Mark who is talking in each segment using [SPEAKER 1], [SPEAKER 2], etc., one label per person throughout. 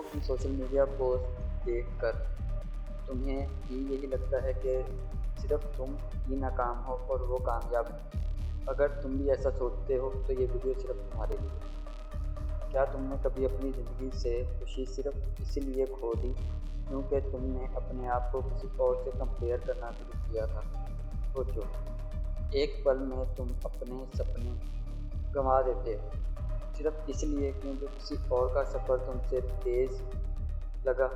[SPEAKER 1] लोगों की social media post देखकर तुम्हें भी यही लगता है कि सिर्फ तुम ही नाकाम हो और वो कामयाब हैं। अगर तुम भी ऐसा सोचते हो तो ये वीडियो सिर्फ तुम्हारे लिए है। क्या तुमने कभी अपनी ज़िंदगी से खुशी सिर्फ इसीलिए खो दी क्योंकि तुमने अपने आप को किसी और से कंपेयर करना शुरू किया था? सोचो, एक पल में तुम अपने सपने गंवा देते हो सिर्फ इसलिए क्योंकि किसी और का सफ़र तुमसे तेज़ लगा।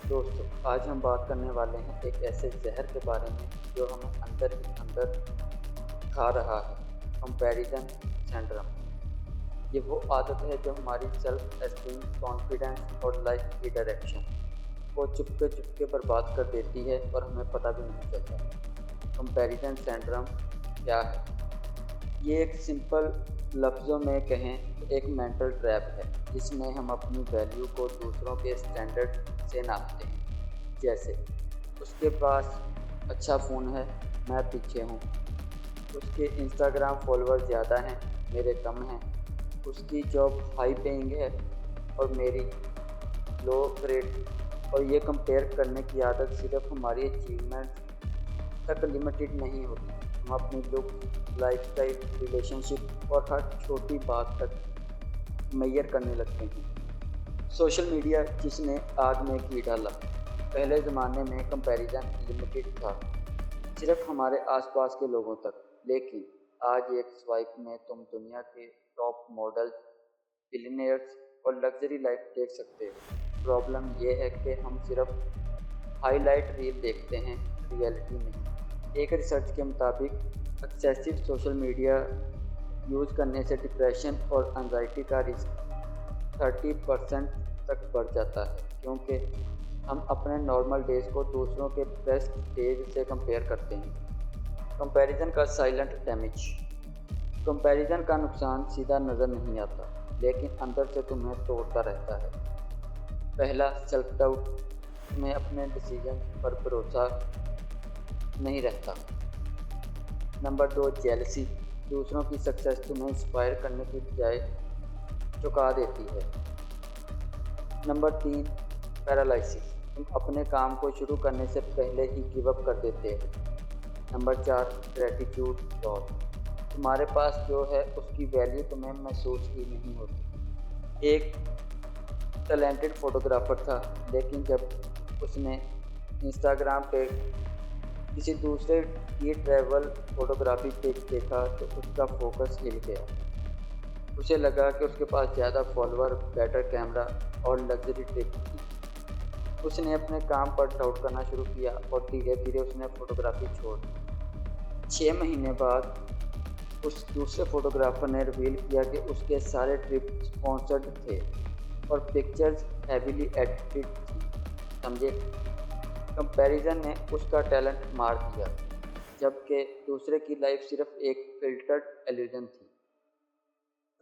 [SPEAKER 1] दोस्तों, आज हम बात करने वाले हैं एक ऐसे जहर के बारे में जो हमें अंदर ही अंदर खा रहा है, कंपैरिजन सिंड्रोम। ये वो आदत है जो हमारी सेल्फ एस्टीम, कॉन्फिडेंस और लाइफ की डायरेक्शन को चुपके बर्बाद कर देती है और हमें पता भी नहीं चलता। कंपैरिजन सिंड्रोम क्या है? ये एक सिंपल लफ्ज़ों में कहें तो एक मेंटल ट्रैप है जिसमें हम अपनी वैल्यू को दूसरों के स्टैंडर्ड से नापते हैं। जैसे, उसके पास अच्छा फ़ोन है, मैं पीछे हूँ। उसके इंस्टाग्राम फॉलोअर ज़्यादा हैं, मेरे कम हैं। उसकी जॉब हाई पेइंग है और मेरी लो ग्रेड। और ये कंपेयर करने की आदत सिर्फ हमारी अचीवमेंट तक लिमिटेड नहीं होती। हम अपनी लुक, लाइफस्टाइल, रिलेशनशिप और हर छोटी बात तक मेजर करने लगते हैं। सोशल मीडिया जिसने आग में घी डाला। पहले ज़माने में कंपैरिजन लिमिटेड था, सिर्फ हमारे आसपास के लोगों तक। लेकिन आज एक स्वाइप में तुम दुनिया के टॉप मॉडल्स, बिलियनियर्स और लग्जरी लाइफ देख सकते हो। प्रॉब्लम ये है कि हम सिर्फ हाईलाइट रील देखते हैं, रियलिटी नहीं। एक रिसर्च के मुताबिक एक्सेसिव सोशल मीडिया यूज़ करने से डिप्रेशन और एंजाइटी का रिस्क 30% तक बढ़ जाता है क्योंकि हम अपने नॉर्मल डेज़ को दूसरों के बेस्ट डेज से कंपेयर करते हैं। कंपैरिजन का साइलेंट डैमेज। कंपैरिजन का नुकसान सीधा नज़र नहीं आता लेकिन अंदर से तुम्हें तोड़ता रहता है। पहला, सेल्फ डाउट में अपने डिसीजन पर भरोसा नहीं रहता। Number 2, jealousy. दूसरों की सक्सेस तुम्हें इंस्पायर करने की बजाय चौंका देती है। Number 3, paralysis. तुम अपने काम को शुरू करने से पहले ही गिव अप कर देते हो। Number 4, gratitude loss. तुम्हारे पास जो है उसकी वैल्यू तुम्हें महसूस ही नहीं होती। एक टैलेंटेड फोटोग्राफर था लेकिन जब उसने इंस्टाग्राम पे किसी दूसरे की ट्रैवल फोटोग्राफी पेज देखा तो उसका फोकस हिल गया। उसे लगा कि उसके पास ज़्यादा फॉलोअर, बेटर कैमरा और लग्जरी ट्रिप थी। उसने अपने काम पर डाउट करना शुरू किया और धीरे धीरे उसने फोटोग्राफी छोड़ दी। 6 महीने बाद उस दूसरे फोटोग्राफर ने रिवील किया कि उसके सारे ट्रिप स्पॉन्सर्ड थे और पिक्चर्स हैवीली एडिटेड थी। समझे? कंपैरिजन ने उसका टैलेंट मार दिया जबकि दूसरे की लाइफ सिर्फ एक फिल्टर्ड इल्यूजन थी।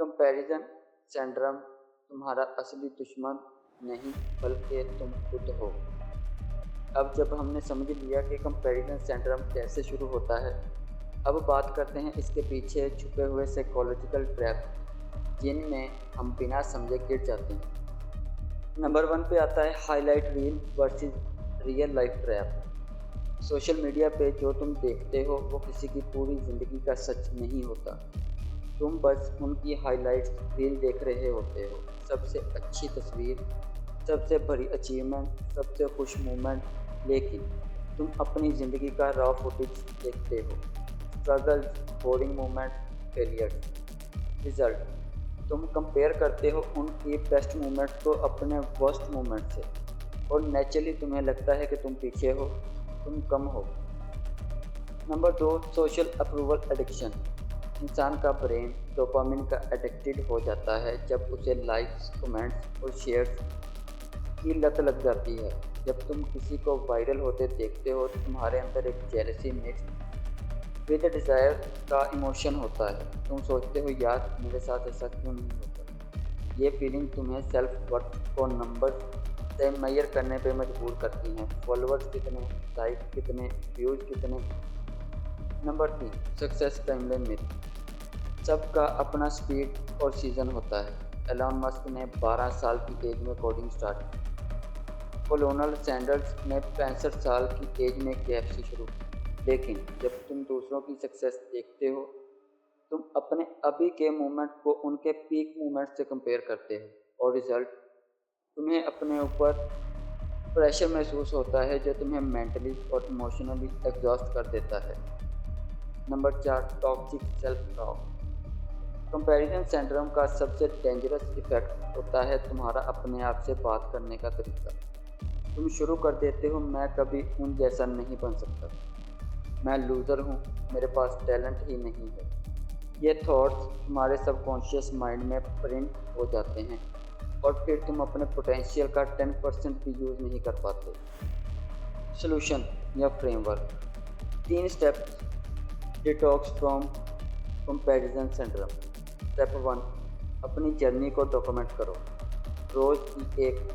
[SPEAKER 1] कंपैरिजन सिंड्रोम तुम्हारा असली दुश्मन नहीं बल्कि तुम खुद हो। अब जब हमने समझ लिया कि कंपैरिजन सिंड्रोम कैसे शुरू होता है, अब बात करते हैं इसके पीछे छुपे हुए साइकोलॉजिकल ट्रैप जिनमें हम बिना समझे गिर जाते हैं। नंबर 1 पे आता है highlight reel versus real life trap. Social media पे जो तुम देखते हो वो किसी की पूरी ज़िंदगी का सच नहीं होता। तुम बस उनकी हाईलाइट्स रील देख रहे होते हो। सबसे अच्छी तस्वीर, सबसे बड़ी अचीवमेंट, सबसे खुश मोमेंट, लेकिन तुम अपनी ज़िंदगी का रॉ फुटेज देखते हो। Struggles, boring moment, failures. Result, तुम कंपेयर करते हो उनकी बेस्ट मोमेंट को अपने वर्स्ट मोमेंट से और नेचुरली तुम्हें लगता है कि तुम पीछे हो, तुम कम हो। Number 2, social approval addiction. इंसान का ब्रेन डोपामिन का एडिक्टेड हो जाता है जब उसे लाइक्स, कमेंट्स और शेयर्स की लत लग जाती है। जब तुम किसी को वायरल होते देखते हो तो तुम्हारे अंदर एक जेलसी मिक्स्ड विद डिज़ायर का इमोशन होता है। तुम सोचते हो, यार मेरे साथ ऐसा क्यों नहीं होता। ये फीलिंग तुम्हें सेल्फ वर्थ को नंबर से मेजर करने पे मजबूर करती हैं। फॉलोअर्स कितने, लाइक कितने, व्यूज़ कितने। Number 3, success timeline myth. सबका अपना स्पीड और सीज़न होता है। एलन मस्क ने 12 साल की एज में कोडिंग स्टार्ट की। कोलोनल सैंडर्स ने 65 साल की एज में KFC शुरू की। लेकिन जब तुम दूसरों की सक्सेस देखते हो, तुम अपने अभी के मूवमेंट को उनके पीक मूवमेंट से कंपेयर करते हो और रिजल्ट तुम्हें अपने ऊपर प्रेशर महसूस होता है जो तुम्हें मेंटली और इमोशनली एग्जॉस्ट कर देता है। Number 4, toxic self talk. Comparison syndrome का सबसे डेंजरस इफेक्ट होता है तुम्हारा अपने आप से बात करने का तरीका। तुम शुरू कर देते हो, मैं कभी उन जैसा नहीं बन सकता, मैं लूज़र हूँ, मेरे पास टैलेंट ही नहीं है। ये थॉट्स तुम्हारे सबकॉन्शियस माइंड में प्रिंट हो जाते हैं और फिर तुम अपने पोटेंशियल का 10% भी यूज़ नहीं कर पाते। सॉल्यूशन या framework. 3 steps detox from comparison syndrome. Step 1, अपनी जर्नी को डॉक्यूमेंट करो। रोज़ की एक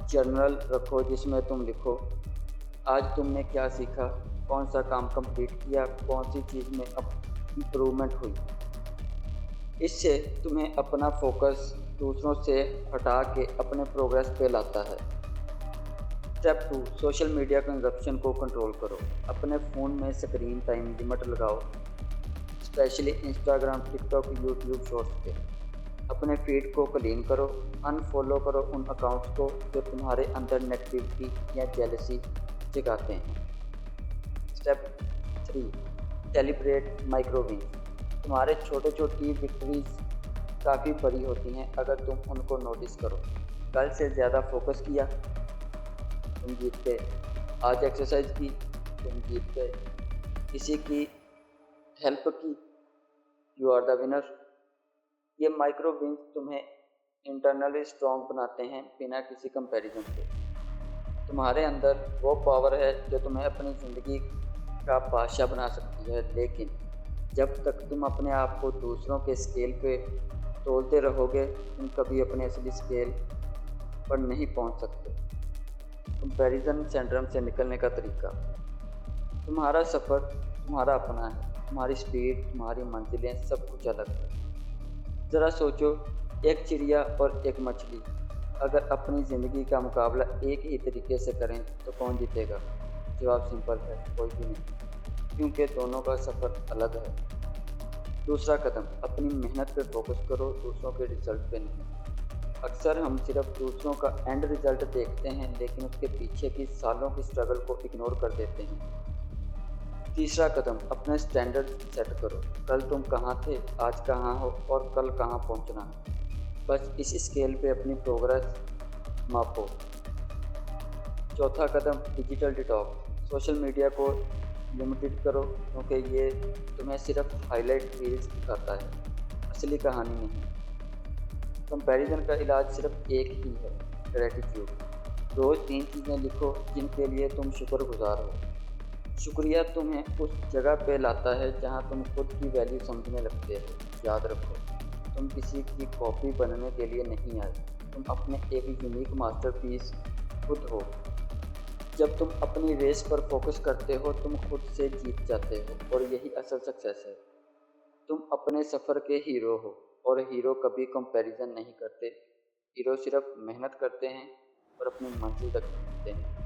[SPEAKER 1] जर्नल रखो जिसमें तुम लिखो, आज तुमने क्या सीखा, कौन सा काम कंप्लीट किया, कौन सी चीज़ में इम्प्रूवमेंट हुई। इससे तुम्हें अपना फोकस दूसरों से हटा के अपने प्रोग्रेस पे लाता है। स्टेप 2, सोशल मीडिया कंजप्शन को कंट्रोल करो। अपने फ़ोन में स्क्रीन टाइम लिमिट लगाओ, specially Instagram, TikTok, YouTube shorts पे। अपने फीड को क्लीन करो, अनफॉलो करो उन अकाउंट्स को जो तुम्हारे अंदर नेगेटिविटी या जेलसी जगाते हैं। Step 3, celebrate micro win. तुम्हारे छोटे छोटी विक्ट्रीज काफ़ी बड़ी होती हैं अगर तुम उनको नोटिस करो। कल से ज़्यादा फोकस किया, तुम जीत गए। आज एक्सरसाइज की, तुम जीत गए। किसी की हेल्प की, यू आर द विनर। ये माइक्रो विन्स तुम्हें इंटरनली स्ट्रॉन्ग बनाते हैं बिना किसी कंपैरिजन के। तुम्हारे अंदर वो पावर है जो तुम्हें अपनी ज़िंदगी का बादशाह बना सकती है, लेकिन जब तक तुम अपने आप को दूसरों के स्केल पे तोलते रहोगे, तुम कभी अपने असली स्केल पर नहीं पहुंच सकते। कंपैरिजन सिंड्रोम से निकलने का तरीका। तुम्हारा सफ़र तुम्हारा अपना है, तुम्हारी स्पीड, तुम्हारी मंजिलें, सब कुछ अलग है। ज़रा सोचो, एक चिड़िया और एक मछली अगर अपनी ज़िंदगी का मुकाबला एक ही तरीके से करें तो कौन जीतेगा? जवाब सिंपल है, कोई भी नहीं, क्योंकि दोनों का सफ़र अलग है। दूसरा कदम, अपनी मेहनत पे फोकस करो, दूसरों के रिजल्ट पे नहीं। अक्सर हम सिर्फ दूसरों का एंड रिजल्ट देखते हैं लेकिन उसके पीछे की सालों की स्ट्रगल को इग्नोर कर देते हैं। तीसरा कदम, अपने स्टैंडर्ड सेट करो। कल तुम कहाँ थे, आज कहाँ हो और कल कहाँ पहुँचना है। बस इस स्केल पे अपनी प्रोग्रेस मापो। चौथा कदम, डिजिटल डिटॉक्स। सोशल मीडिया को लिमिटेड करो क्योंकि ये तुम्हें सिर्फ हाईलाइट रील्स दिखाता है, असली कहानी नहीं। कंपैरिजन का इलाज सिर्फ एक ही है, ग्रेटिट्यूड। रोज़ 3 चीज़ें लिखो जिनके लिए तुम शुक्रगुजार हो। शुक्रिया तुम्हें उस जगह पे लाता है जहाँ तुम खुद की वैल्यू समझने लगते हो। याद रखो, तुम किसी की कॉपी बनने के लिए नहीं आए, तुम अपने एक यूनिक मास्टरपीस खुद हो। जब तुम अपनी रेस पर फोकस करते हो, तुम खुद से जीत जाते हो और यही असल सक्सेस है। तुम अपने सफ़र के हीरो हो और हीरो कभी कंपैरिजन नहीं करते। हीरो सिर्फ मेहनत करते हैं और अपनी मंजिल तक पहुंचते हैं।